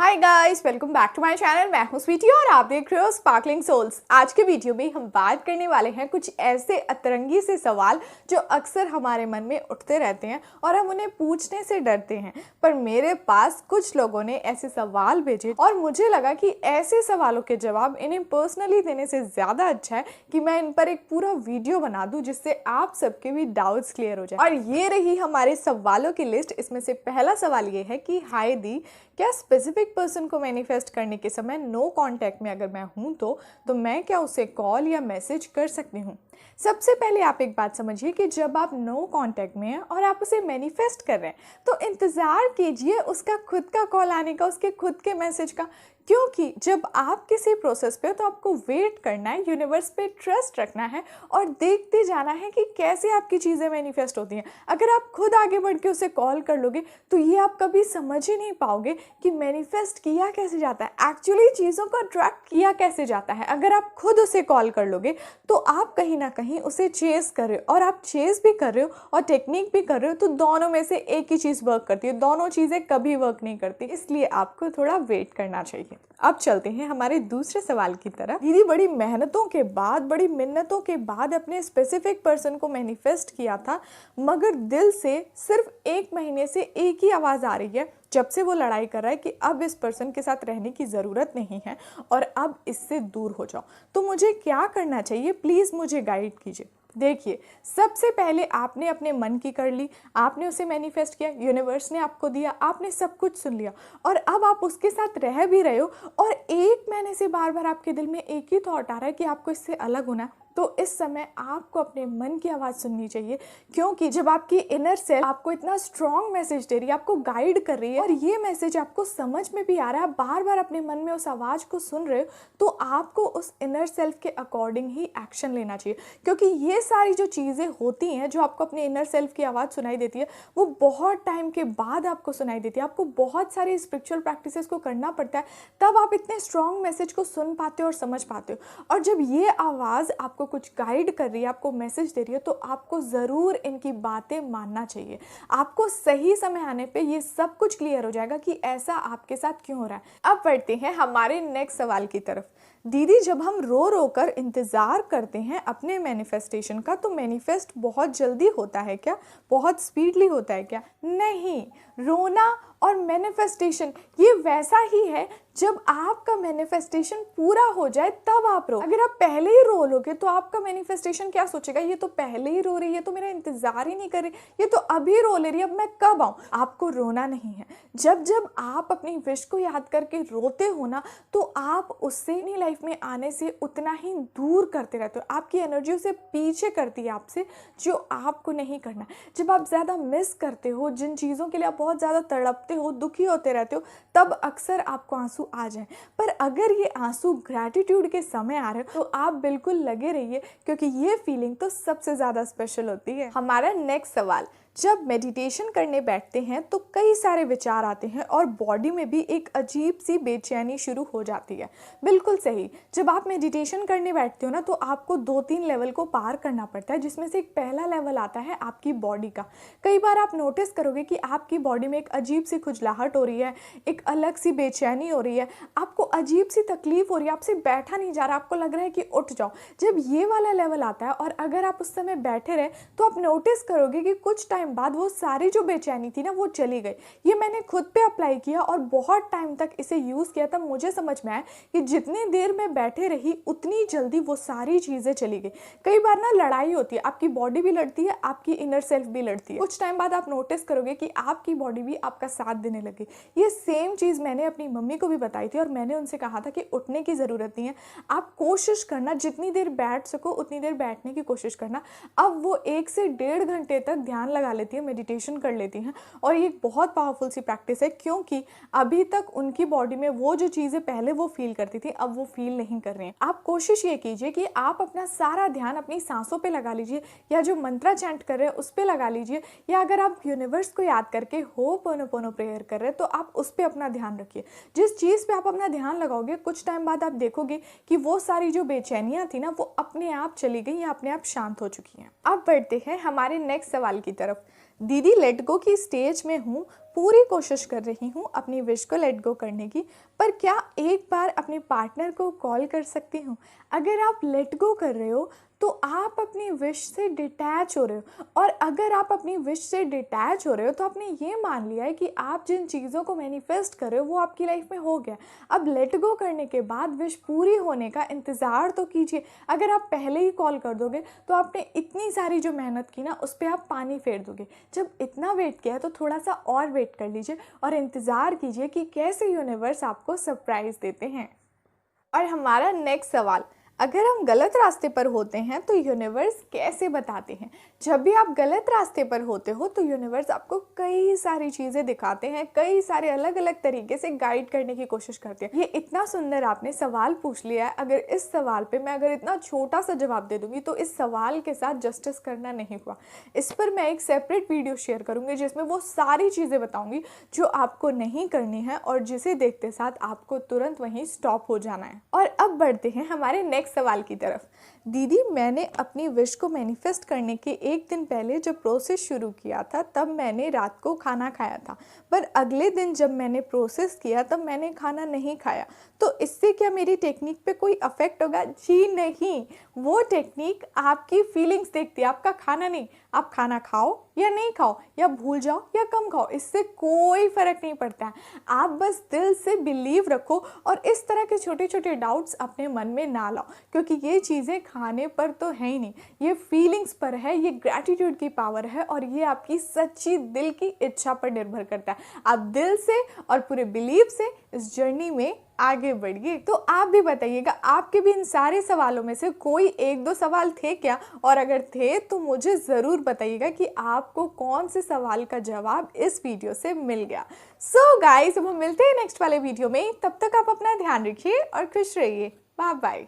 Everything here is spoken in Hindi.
Hi guys, welcome back to my channel. मैं हूं स्वीटी और आप देख रहे हो स्पार्कलिंग सोल्स। आज के वीडियो में हम बात करने वाले हैं कुछ ऐसे अतरंगी से सवाल जो अक्सर हमारे मन में उठते रहते हैं और हम उन्हें पूछने से डरते हैं। पर मेरे पास कुछ लोगों ने ऐसे सवाल भेजे और मुझे लगा कि ऐसे सवालों के जवाब इन्हें पर्सनली देने से ज़्यादा अच्छा है कि मैं इन पर एक पूरा वीडियो बना दूं जिससे आप सबके भी डाउट्स क्लियर हो जाए। और ये रही हमारे सवालों की लिस्ट। इसमें से पहला सवाल ये है कि हाय दी, क्या स्पेसिफिक पर्सन को मैनिफेस्ट करने के समय नो कांटेक्ट में अगर मैं हूं तो मैं क्या उसे कॉल या मैसेज कर सकती हूँ? सबसे पहले आप एक बात समझिए कि जब आप नो कांटेक्ट में हैं और आप उसे मैनिफेस्ट कर रहे हैं तो इंतज़ार कीजिए उसका खुद का कॉल आने का, उसके खुद के मैसेज का। क्योंकि जब आप किसी प्रोसेस पे हो तो आपको वेट करना है, यूनिवर्स पे ट्रस्ट रखना है और देखते जाना है कि कैसे आपकी चीज़ें मैनिफेस्ट होती हैं। अगर आप खुद आगे बढ़ के उसे कॉल कर लोगे तो ये आप कभी समझ ही नहीं पाओगे कि मैनिफेस्ट किया कैसे जाता है, एक्चुअली चीज़ों को अट्रैक्ट किया कैसे जाता है। अगर आप खुद उसे कॉल कर लोगे तो आप कहीं ना कहीं उसे चेस कर रहे हो, और आप चेस भी कर रहे हो और टेक्निक भी कर रहे हो, तो दोनों में से एक ही चीज़ वर्क करती है। दोनों चीज़ें कभी वर्क नहीं करती, इसलिए आपको थोड़ा वेट करना चाहिए। अब चलते हैं हमारे दूसरे सवाल की तरफ। दीदी, बड़ी मेहनतों के बाद, बड़ी मिन्नतों के बाद अपने स्पेसिफिक पर्सन को मैनिफेस्ट किया था, मगर दिल से सिर्फ 1 महीने से एक ही आवाज़ आ रही है जब से वो लड़ाई कर रहा है कि अब इस पर्सन के साथ रहने की ज़रूरत नहीं है और अब इससे दूर हो जाओ। तो मुझे क्या करना चाहिए? प्लीज़ मुझे गाइड कीजिए। देखिए, सबसे पहले आपने अपने मन की कर ली, आपने उसे मैनिफेस्ट किया, यूनिवर्स ने आपको दिया, आपने सब कुछ सुन लिया और अब आप उसके साथ रह भी रहे हो और 1 महीने से बार बार आपके दिल में एक ही थॉट आ रहा है कि आपको इससे अलग होना है। तो इस समय आपको अपने मन की आवाज़ सुननी चाहिए, क्योंकि जब आपकी इनर सेल्फ आपको इतना स्ट्रॉन्ग मैसेज दे रही है, आपको गाइड कर रही है और ये मैसेज आपको समझ में भी आ रहा है, बार बार अपने मन में उस आवाज़ को सुन रहे हो, तो आपको उस इनर सेल्फ के अकॉर्डिंग ही एक्शन लेना चाहिए। क्योंकि ये सारी जो चीज़ें होती हैं जो आपको अपने इनर सेल्फ की आवाज़ सुनाई देती है, वो बहुत टाइम के बाद आपको सुनाई देती है। आपको बहुत सारी स्पिरिचुअल प्रैक्टिसेस को करना पड़ता है, तब आप इतने स्ट्रॉन्ग मैसेज को सुन पाते हो और समझ पाते हो। और जब ये आवाज़ आपको कुछ गाइड कर रही है, आपको मैसेज दे रही है, तो आपको ज़रूर इनकी बातें मानना चाहिए। आपको सही समय आने पे ये सब कुछ क्लियर हो जाएगा कि ऐसा आपके साथ क्यों हो रहा है। अब बढ़ते हैं हमारे नेक्स्ट सवाल की तरफ। दीदी, जब हम रो रो कर इंतज़ार करते हैं अपने मैनिफेस्टेशन का तो मैनिफेस्ट बहुत जल्दी होता है क्या? बहुत स्पीडली होता है क्या? नहीं, रोना और मैनिफेस्टेशन ये वैसा ही है। जब आपका मैनिफेस्टेशन पूरा हो जाए तब आप रो। अगर आप पहले ही रो लोगे तो आपका मैनिफेस्टेशन क्या सोचेगा, ये तो पहले ही रो रही है, तो मेरा इंतजार ही नहीं कर रही, ये तो अभी रो ले रही है, अब मैं कब आऊँ। आपको रोना नहीं है। जब जब आप अपनी विश को याद करके रोते हो ना, तो आप उससे अपनी लाइफ में आने से उतना ही दूर करते रहते हो। आपकी एनर्जी उसे पीछे करती है आपसे, जो आपको नहीं करना। जब आप ज़्यादा मिस करते हो, जिन चीज़ों के लिए आप बहुत ज़्यादा तड़पते हो, दुखी होते रहते हो, तब अक्सर आपको आंसू आ जाए। पर अगर ये आंसू ग्रैटिट्यूड के समय आ रहे हो तो आप बिल्कुल लगे रहिए, क्योंकि ये फीलिंग तो सबसे ज़्यादा स्पेशल होती है। हमारा नेक्स्ट सवाल, जब मेडिटेशन करने बैठते हैं तो कई सारे विचार आते हैं और बॉडी में भी एक अजीब सी बेचैनी शुरू हो जाती है। बिल्कुल सही, जब आप मेडिटेशन करने बैठते हो ना तो आपको 2-3 लेवल को पार करना पड़ता है, जिसमें से एक पहला लेवल आता है आपकी बॉडी का। कई बार आप नोटिस करोगे कि आपकी बॉडी में एक अजीब सी खुजलाहट हो रही है, एक अलग सी बेचैनी हो रही है, आपको अजीब सी तकलीफ हो रही है, आपसे बैठा नहीं जा रहा, आपको लग रहा है कि उठ जाओ। जब ये वाला लेवल आता है और अगर आप उस समय बैठे रहे तो आप नोटिस करोगे कि कुछ टाइम बाद वो सारी जो बेचैनी थी ना वो चली गई। ये मैंने खुद पे अप्लाई किया और बहुत टाइम तक इसे यूज़ किया, तब मुझे समझ में आया कि जितनी देर मैं बैठे रही उतनी जल्दी वो सारी चीज़ें चली गई। कई बार ना लड़ाई होती है, आपकी बॉडी भी लड़ती है, आपकी इनर सेल्फ भी लड़ती है। कुछ टाइम बाद आप नोटिस करोगे कि आपकी बॉडी भी आपका साथ देने लगी। ये सेम चीज़ मैंने अपनी मम्मी को भी बताई थी और मैंने उनसे कहा था कि उठने की ज़रूरत नहीं है, आप कोशिश करना जितनी देर बैठ सको उतनी देर बैठने की कोशिश करना। अब वो 1 से 1.5 घंटे तक ध्यान लगा लेती है, मेडिटेशन कर लेती हैं और ये बहुत पावरफुल सी प्रैक्टिस है, क्योंकि अभी तक उनकी बॉडी में वो जो चीज़ें पहले वो फील करती थी अब वो फील नहीं कर रही हैं। आप कोशिश ये कीजिए कि आप अपना सारा ध्यान अपनी सांसों पे लगा लीजिए, या जो मंत्रा चैंट कर रहे हैं उस पे लगा लीजिए, या अगर आप यूनिवर्स को याद करके होपोनोपोनो प्रेयर कर रहे हैं तो आप उस पे अपना ध्यान रखिए। जिस चीज़ पे आप अपना ध्यान लगाओगे कुछ टाइम बाद आप देखोगे कि वो सारी जो बेचैनियाँ थी ना वो अपने आप चली गई या अपने आप शांत हो चुकी हैं। अब बढ़ते हैं हमारे नेक्स्ट सवाल की तरफ। दीदी, लेट गो की स्टेज में हूँ पूरी कोशिश कर रही हूँ अपनी विश को लेट गो करने की, पर क्या एक बार अपने पार्टनर को कॉल कर सकती हूँ? अगर आप लेट गो कर रहे हो तो आप अपनी विश से डिटैच हो रहे हो, और अगर आप अपनी विश से डिटैच हो रहे हो तो आपने ये मान लिया है कि आप जिन चीज़ों को मैनिफेस्ट कर रहे हो वो आपकी लाइफ में हो गया। अब लेट गो करने के बाद विश पूरी होने का इंतज़ार तो कीजिए। अगर आप पहले ही कॉल कर दोगे तो आपने इतनी सारी जो मेहनत की ना उस पर आप पानी फेर दोगे। जब इतना वेट किया है तो थोड़ा सा और वेट कर लीजिए और इंतज़ार कीजिए कि कैसे यूनिवर्स आपको सरप्राइज़ देते हैं। और हमारा नेक्स्ट सवाल, अगर हम गलत रास्ते पर होते हैं तो यूनिवर्स कैसे बताते हैं? जब भी आप गलत रास्ते पर होते हो तो यूनिवर्स आपको कई सारी चीज़ें दिखाते हैं, कई सारे अलग अलग तरीके से गाइड करने की कोशिश करते हैं। ये इतना सुंदर आपने सवाल पूछ लिया है। अगर इस सवाल पे मैं अगर इतना छोटा सा जवाब दे दूंगी तो इस सवाल के साथ जस्टिस करना नहीं हुआ। इस पर मैं एक सेपरेट वीडियो शेयर करूंगी जिसमें वो सारी चीज़ें बताऊंगी जो आपको नहीं करनी है और जिसे देखते साथ आपको तुरंत वहीं स्टॉप हो जाना है। और अब बढ़ते हैं हमारे नेक्स्ट सवाल की तरफ। दीदी, मैंने अपनी विश को मैनिफेस्ट करने के एक दिन पहले जब प्रोसेस शुरू किया था तब मैंने रात को खाना खाया था, पर अगले दिन जब मैंने प्रोसेस किया तब मैंने खाना नहीं खाया, तो इससे क्या मेरी टेक्निक पे कोई अफेक्ट होगा? जी नहीं, वो टेक्निक आपकी फीलिंग्स देखती है, आपका खाना नहीं। आप खाना खाओ या नहीं खाओ, या भूल जाओ या कम खाओ, इससे कोई फर्क नहीं पड़ता है। आप बस दिल से बिलीव रखो और इस तरह के छोटे छोटे डाउट्स अपने मन में ना लाओ, क्योंकि ये चीज़ें खाने पर तो है ही नहीं, ये फीलिंग्स पर है, ये ग्रैटिट्यूड की पावर है और ये आपकी सच्ची दिल की इच्छा पर निर्भर करता है। आप दिल से और पूरे बिलीव से इस जर्नी में आगे बढ़िए। तो आप भी बताइएगा, आपके भी इन सारे सवालों में से कोई एक दो सवाल थे क्या? और अगर थे तो मुझे ज़रूर बताइएगा कि आपको कौन से सवाल का जवाब इस वीडियो से मिल गया। सो गाइस, अब हम मिलते हैं नेक्स्ट वाले वीडियो में। तब तक आप अपना ध्यान रखिए और खुश रहिए। Bye bye.